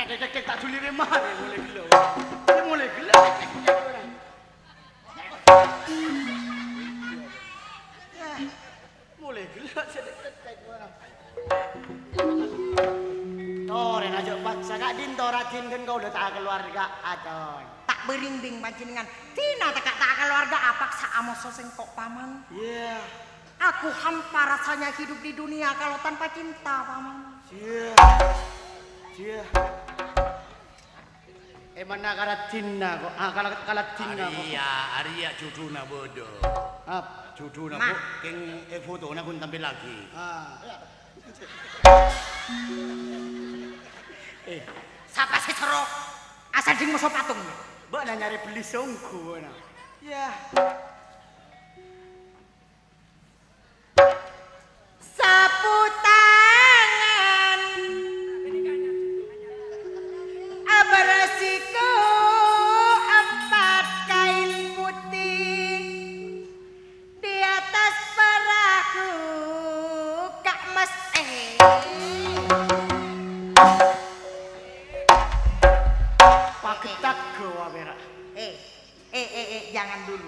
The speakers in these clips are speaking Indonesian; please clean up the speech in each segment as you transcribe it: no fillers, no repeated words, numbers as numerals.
Dek tak julire mare mulai gelo. Mulai gelo. Mulai gelo sedek orang. Tore ngajak paksa kak din toratin kan kau udah tak keluarga aton. Tak berimbing panjenengan. Tina tak keluarga apaksa amoso sing kok paman. Iya. Aku hampa rasanya hidup di dunia kalau tanpa cinta paman. Cia. Mana karatina kok? Kalau karatina kok. Arya juduna bodoh. Juduna kok keng foto na kun tampil lagi. Siapa sih cerok? Asal ding musuh patung. Mbak nyari beli songku na. Ya. Sapu tangan beresiko 4 kain putih di atas perahu Kak Mas Paketak gua berak. jangan dulu.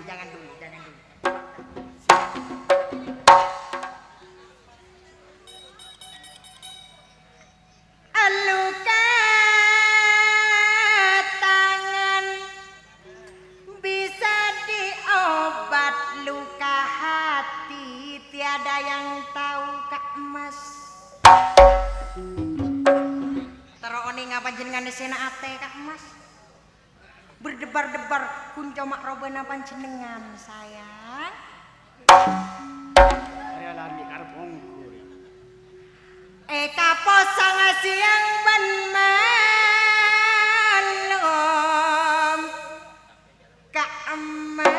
Luka tangan bisa diobat, luka hati tiada yang tahu Kak Mas. Terone ngapa jenengan sena ate Kak Mas? Berdebar-debar kunco mak robana panjenengan sayang. Saya lari karbongku. Posang siang ban malam Kak Emas.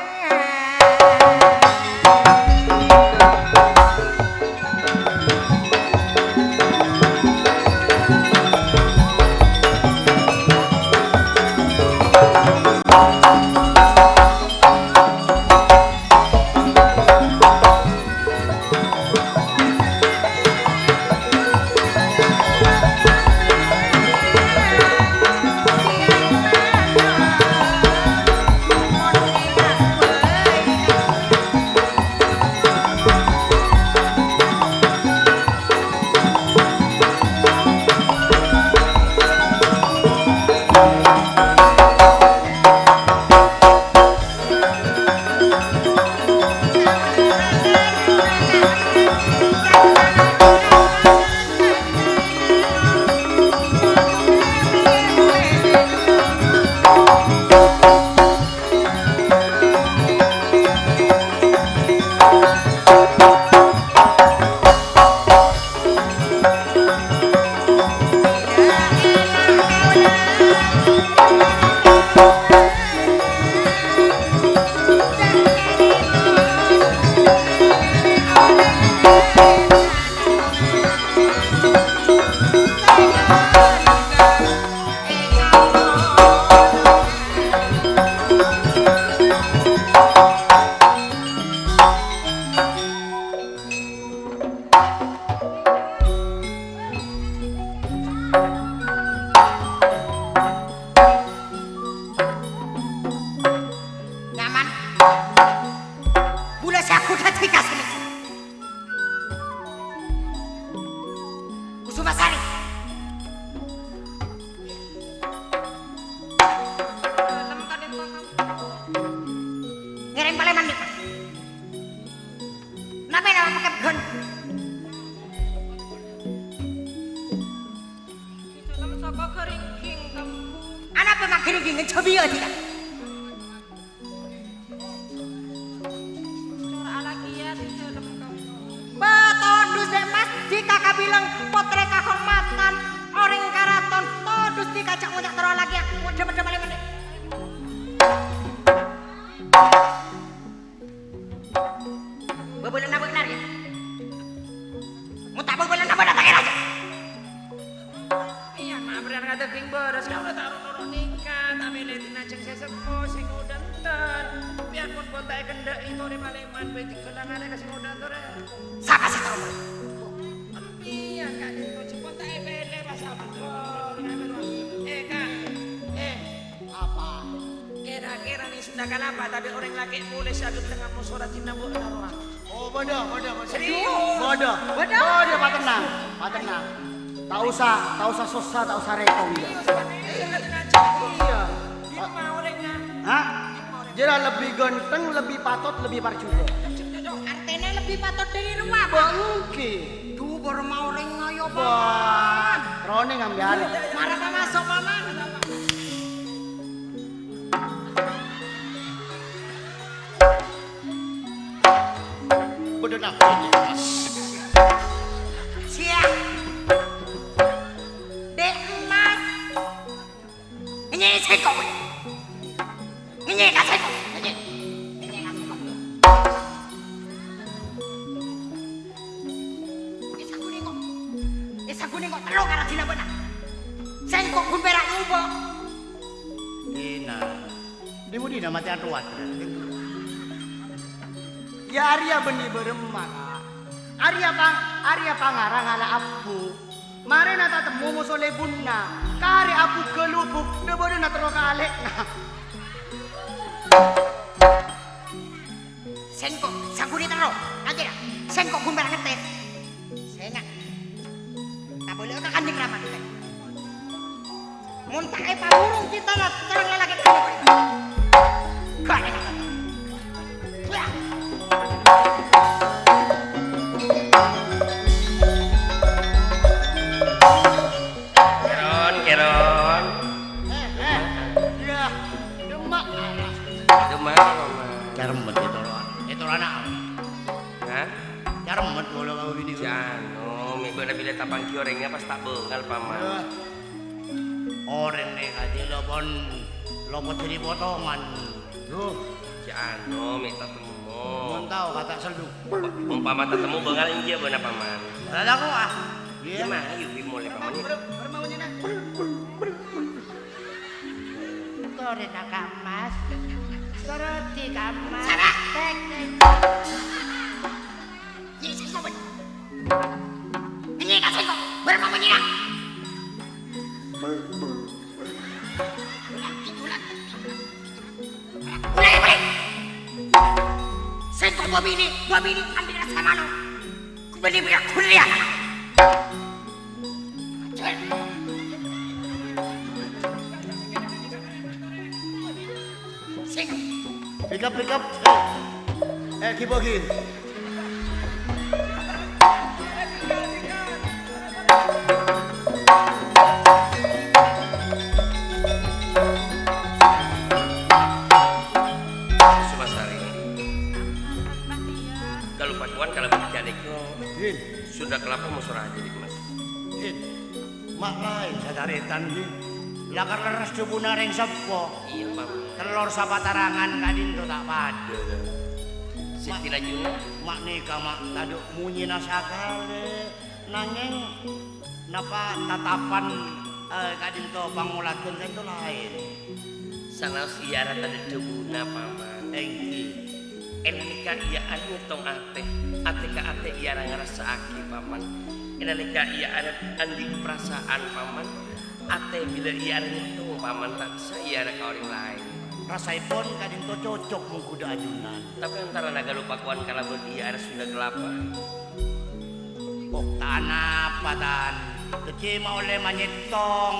Kak. Apa? Kira-kira nih sudah kenapa tadi orang laki boleh sadut dengan musuratin nabu naruah. Oh, bodoh. Serius? Bodoh, Pak tenang. Tak usah susah, tak usah repot. Iya. Dia mau orangnya. Hah? Jera lebih ganteng, lebih patot, lebih parjuda. Artinya lebih patut dari rumah, Pak. Bangke. Duh, baru mau ring ngoyo, Pak. Wah, Rone ngambil. Marah Pak masuk, Paman. Bodoh nak ini. Siap. Dek emas. Ini saya kok. Ini kasih kok. Ini kasih kok. Isa kuning kok terus karena dina benar. Saya kok pun berak nyubo. Dina. Dia mau dina mati ruat. Ya Arya benih beremak. Arya pangarang ala apu. Mare nata temu musole bunna. Kari apu gelubuk. Debodo na terus kalek. Sengkok saguni terus. Aja dah. Sengkok pun berak ngetes. Saya ingat. Tak boleh ke kanding rapat kita. Muntah burung kita lah terang lagi kali. Kali. Keron. Ya, demak. Demam mama. Carmet itu loh. Itu anak. Hah? Carmet kalau kau ini. Jano, mi gua bila tapang ki orangnya pas tak bengal paman. Orang nih kaji lopon jadi potongan. Loh, Jano, mi tak temu. mau tahu kata selu. Umpama tak temu bengal india benar paman. Ada kok ah. Iya. Gimana yuk mulai paman ini? Bermaunya nak. Tore nak kamas. Soroti kamas. Tek tek. Ini sengkok. Ini kasih kok. Berapa menyirak? Mulai. Sengkok dua bini ambil rasa mana? Beli biar kuliah. Pick up. Kibogi. Sumasari. Kalau pakuan kalau berjadikku Din, sudah kelapa musyrah jadi mas. din. Mak lain sadaretan din. Lakar leres jebuna ring sepo. Iya paman. Telur sapatarangan kadin to tak pada. Siti Najuna. Mak nikah mak taduk munyi nasakale. Nanging napa tatapan kadin to pangulakeun itu lain. Sana siara tadi debuna paman. Engki. Enalika iya anu tong ate ka ate iya ngerasa aki paman. Enalika iya ada andi perasaan paman. Ate bila iya ngitung paman tak bisa iya ada orang lain. Rasaipun kadin to cocok mengkuda ajunan. Tapi antara naga lupa kuan kalau iya ada sudah gelapa. Kok tanah patan. Kecima oleh manyetong.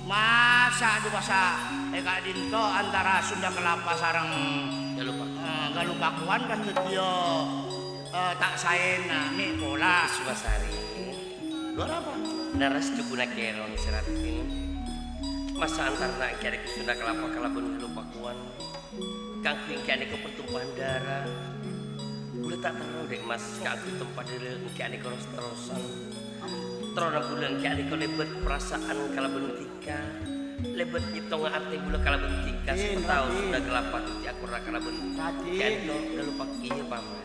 Masa dubasa kadin to antara Sunda Kelapa sareng galupakuan kan dia tak saena mi pola Sumasari. luar apa? Naras cubuna keron seratin. Masa antar nak kiari sudah kelapa kalabun lupa kuan. Kangking kiani ke pertumpahan darah. Udah tak tahu deh mas kangking tempat dari kiani terus-terusan. Terus bulan kiani ke lebet perasaan kalabun tika. Lebet nyitong ate bula kalabun tika. Siapa tahu sudah kelapa tuh aku kalabun. Kiani ke lupa iya paman.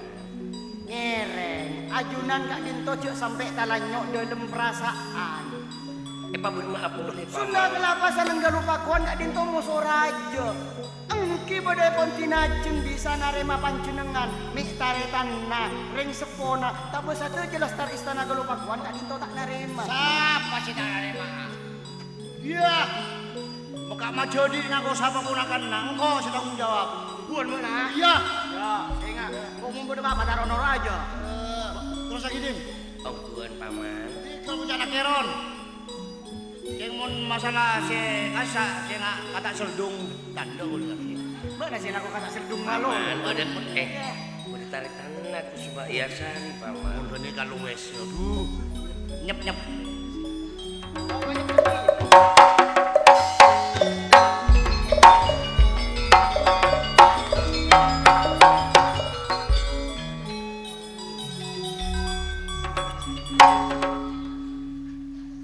Ngereng, ajunan Kak Dinto cuk sampai talanyok dalam perasaan. Pabun maaf boleh Sudah paman. kelapa saneng galupa kuan Kak Dinto musuh raja. Iki bodhe pontinajeng bisa narema panjenengan mik taretanna ring sepona tak satu jelas tar istana Galupakuan tak dinto tak narema. Siapa sih tak narema? Iya. Maka majodi ngaku sapa punakan engko sing tanggung jawab. Buan mana? Iya. Ya, sehingga kok mau berdua apa tarono aja. Terus lagi ding. Ongguan paman. Kalau bicara keron. Yang mun masalah si asa si kata seldung tanda ulah lagi. Mana sih aku kata serdung ngalo. Paman, ada udah tarik tanah aku coba iya sari paman. Mun ini kalau wes, aduh, nyep.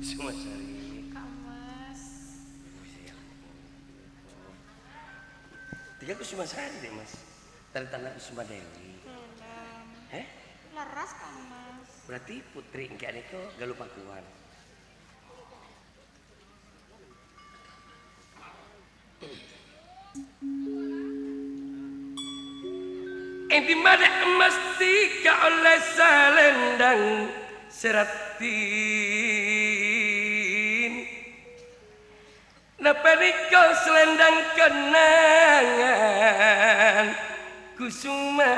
Semua sari. Kak Mas. Tiga aku cuma sari deh mas. Tarik tanah aku cuma Dewi. Belum. Eh? Leras Kak Mas. Berarti putri engke itu Galupakuan. Enti mana mesti ka oleh salendang seratin. Napa kau selendang kenangan kusuma.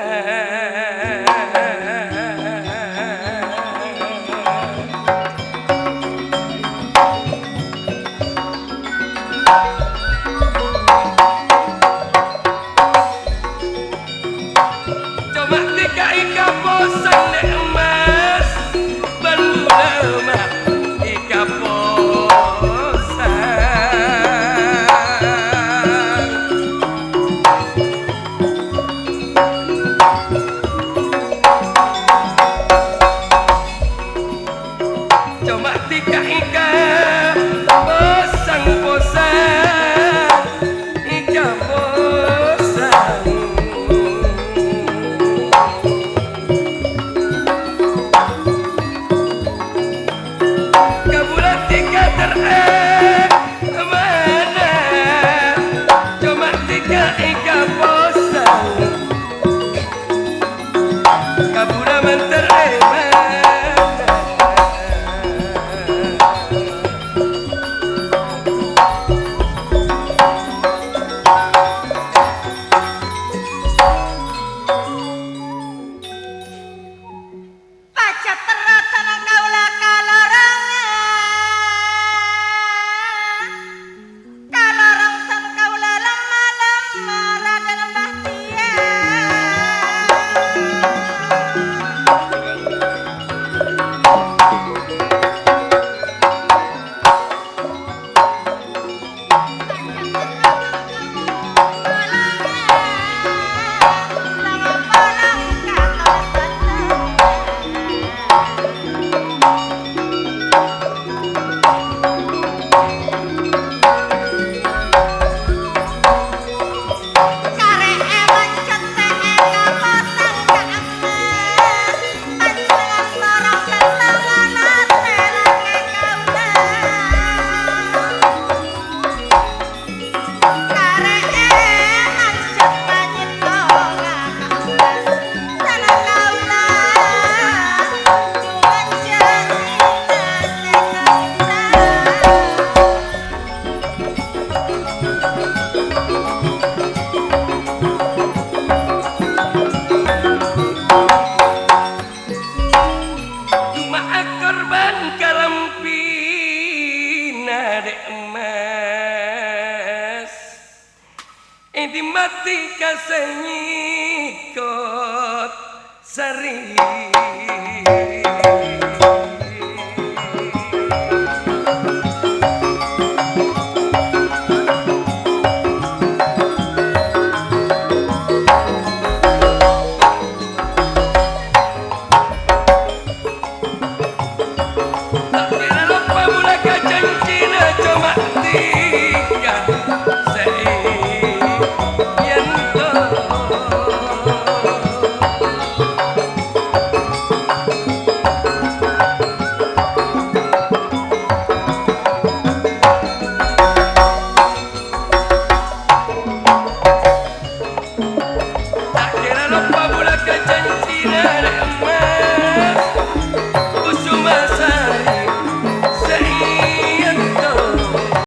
Mati kasenyikot sari